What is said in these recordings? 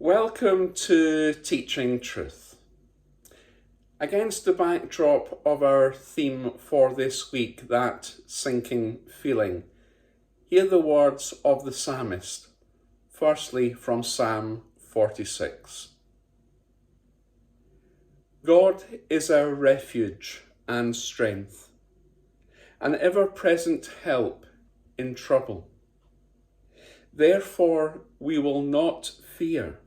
Welcome to Teaching Truth. Against the backdrop of our theme for this week, that sinking feeling, hear the words of the psalmist, firstly from Psalm 46. God is our refuge and strength, an ever-present help in trouble. Therefore we will not fear,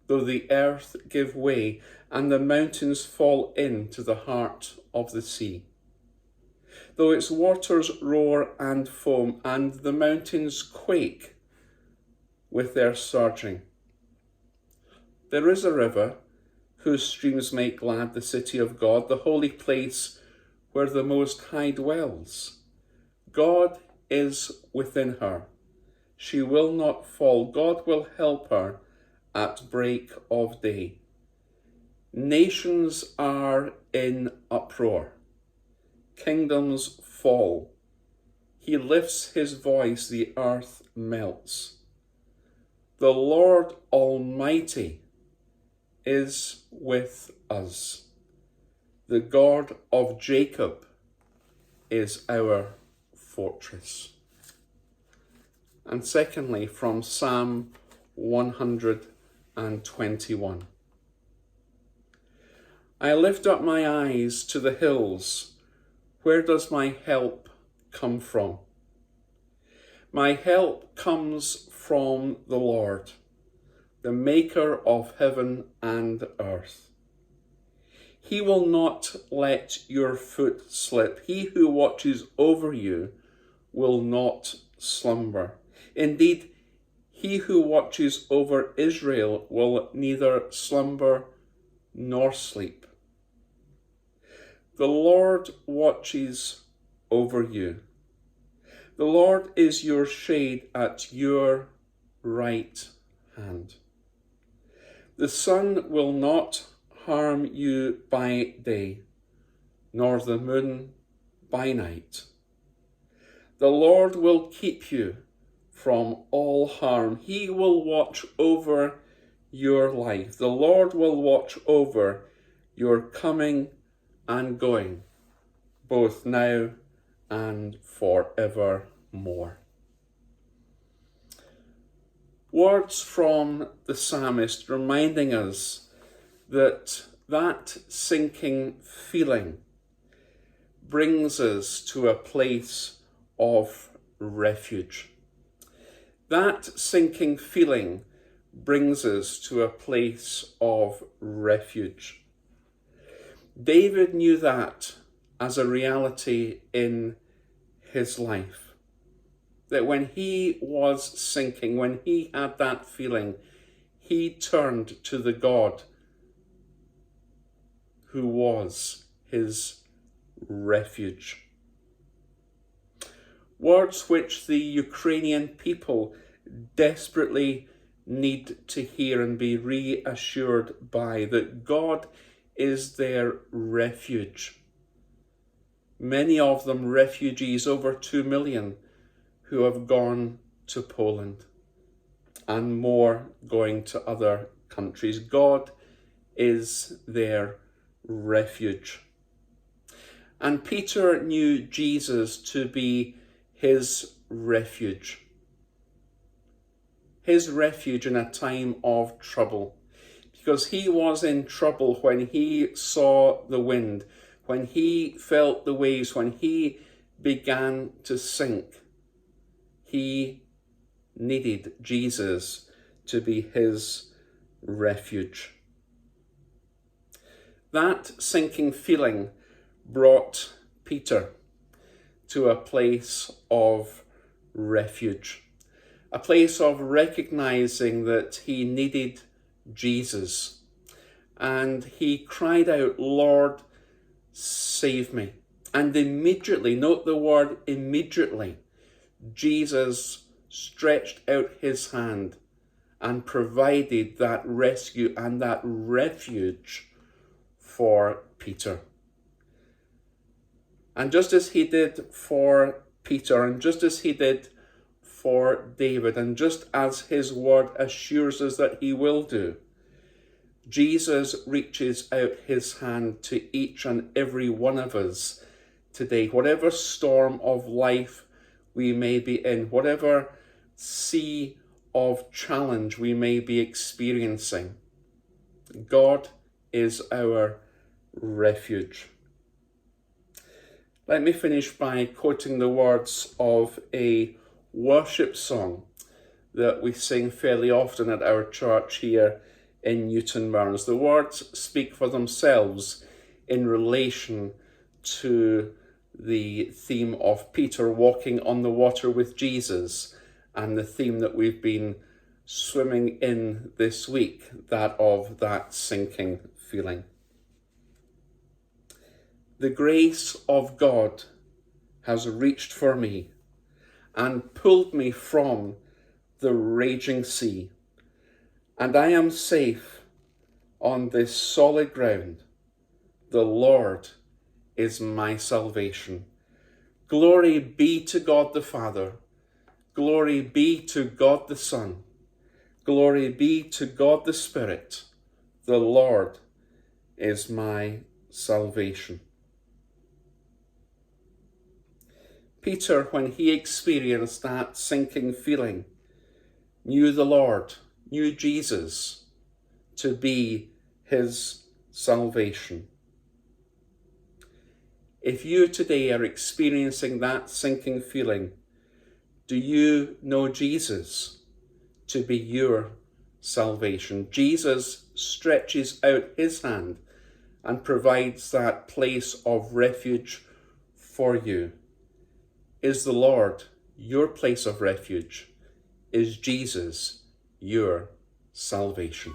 though the earth give way and the mountains fall into the heart of the sea. Though its waters roar and foam and the mountains quake with their surging. There is a river whose streams make glad the city of God, the holy place where the Most High dwells. God is within her. She will not fall. God will help her at break of day. Nations are in uproar. Kingdoms fall. He lifts his voice, the earth melts. The Lord Almighty is with us. The God of Jacob is our fortress. And secondly, from Psalm 121. I lift up my eyes to the hills. Where does my help come from? My help comes from the Lord, the maker of heaven and earth. He will not let your foot slip. He who watches over you will not slumber. Indeed, he who watches over Israel will neither slumber nor sleep. The Lord watches over you. The Lord is your shade at your right hand. The sun will not harm you by day, nor the moon by night. The Lord will keep you from all harm. He will watch over your life. The Lord will watch over your coming and going, both now and forevermore. Words from the psalmist reminding us that sinking feeling brings us to a place of refuge. That sinking feeling brings us to a place of refuge. David knew that as a reality in his life. That when he was sinking, when he had that feeling, he turned to the God who was his refuge. Words which the Ukrainian people desperately need to hear and be reassured by, that God is their refuge. Many of them refugees, over 2 million, who have gone to Poland, and more going to other countries. God is their refuge. And Peter knew Jesus to be his refuge in a time of trouble, because he was in trouble when he saw the wind, when he felt the waves, when he began to sink. He needed Jesus to be his refuge. That sinking feeling brought Peter to a place of refuge, a place of recognizing that he needed Jesus. And he cried out, "Lord, save me." And immediately, note the word immediately, Jesus stretched out his hand and provided that rescue and that refuge for Peter. And just as he did for Peter, and just as he did for David, and just as his word assures us that he will do, Jesus reaches out his hand to each and every one of us today. Whatever storm of life we may be in, whatever sea of challenge we may be experiencing, God is our refuge. Let me finish by quoting the words of a worship song that we sing fairly often at our church here in Newton Mearns. The words speak for themselves in relation to the theme of Peter walking on the water with Jesus, and the theme that we've been swimming in this week, that of that sinking feeling. The grace of God has reached for me and pulled me from the raging sea, and I am safe on this solid ground. The Lord is my salvation. Glory be to God the Father. Glory be to God the Son. Glory be to God the Spirit. The Lord is my salvation. Peter, when he experienced that sinking feeling, knew the Lord, knew Jesus to be his salvation. If you today are experiencing that sinking feeling, do you know Jesus to be your salvation? Jesus stretches out his hand and provides that place of refuge for you. Is the Lord your place of refuge? Is Jesus your salvation?